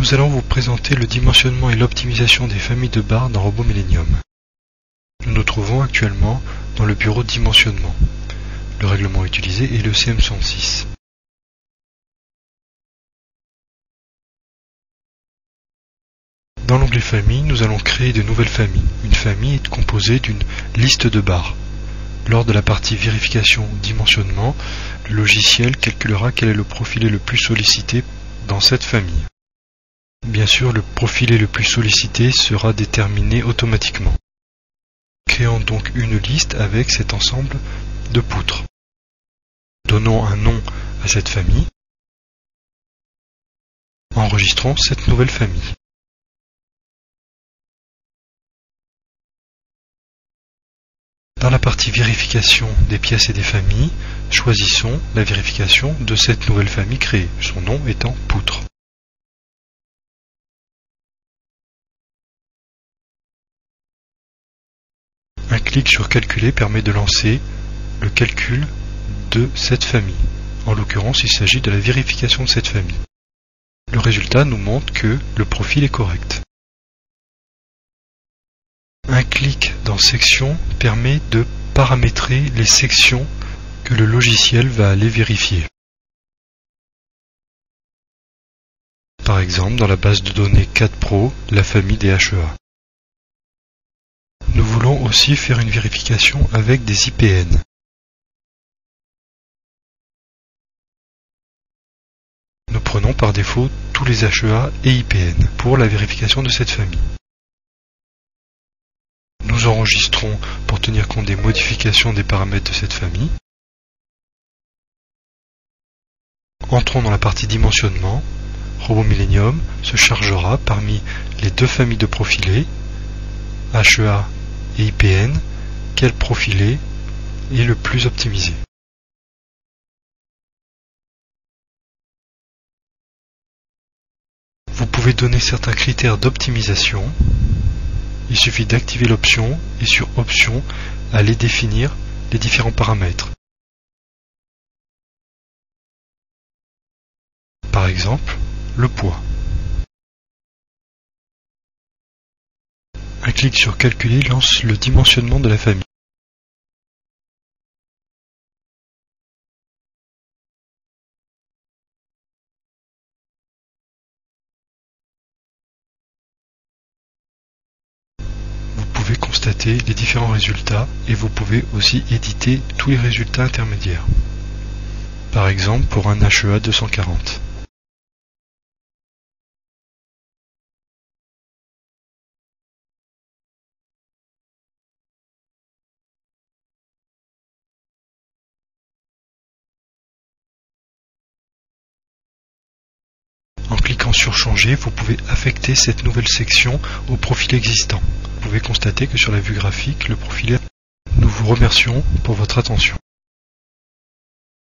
Nous allons vous présenter le dimensionnement et l'optimisation des familles de barres dans Robot Millennium. Nous nous trouvons actuellement dans le bureau de dimensionnement. Le règlement utilisé est le CM106. Dans l'onglet Famille, nous allons créer de nouvelles familles. Une famille est composée d'une liste de barres. Lors de la partie vérification dimensionnement, le logiciel calculera quel est le profilé le plus sollicité dans cette famille. Bien sûr, le profilé le plus sollicité sera déterminé automatiquement. Créons donc une liste avec cet ensemble de poutres. Donnons un nom à cette famille. Enregistrons cette nouvelle famille. Dans la partie vérification des pièces et des familles, choisissons la vérification de cette nouvelle famille créée, son nom étant poutre. Un clic sur Calculer permet de lancer le calcul de cette famille. En l'occurrence, il s'agit de la vérification de cette famille. Le résultat nous montre que le profil est correct. Un clic dans Section permet de paramétrer les sections que le logiciel va aller vérifier. Par exemple, dans la base de données 4 Pro, la famille des HEA. Nous voulons aussi faire une vérification avec des IPN. Nous prenons par défaut tous les HEA et IPN pour la vérification de cette famille. Nous enregistrons pour tenir compte des modifications des paramètres de cette famille. Entrons dans la partie dimensionnement. Robot Millennium se chargera parmi les deux familles de profilés, HEA et IPN, quel profilé est le plus optimisé. Vous pouvez donner certains critères d'optimisation. Il suffit d'activer l'option et sur Options, aller définir les différents paramètres. Par exemple, le poids. Un clic sur Calculer lance le dimensionnement de la famille. Vous pouvez constater les différents résultats et vous pouvez aussi éditer tous les résultats intermédiaires. Par exemple pour un HEA 240. En cliquant sur Changer, vous pouvez affecter cette nouvelle section au profil existant. Vous pouvez constater que sur la vue graphique, le profil est... Nous vous remercions pour votre attention.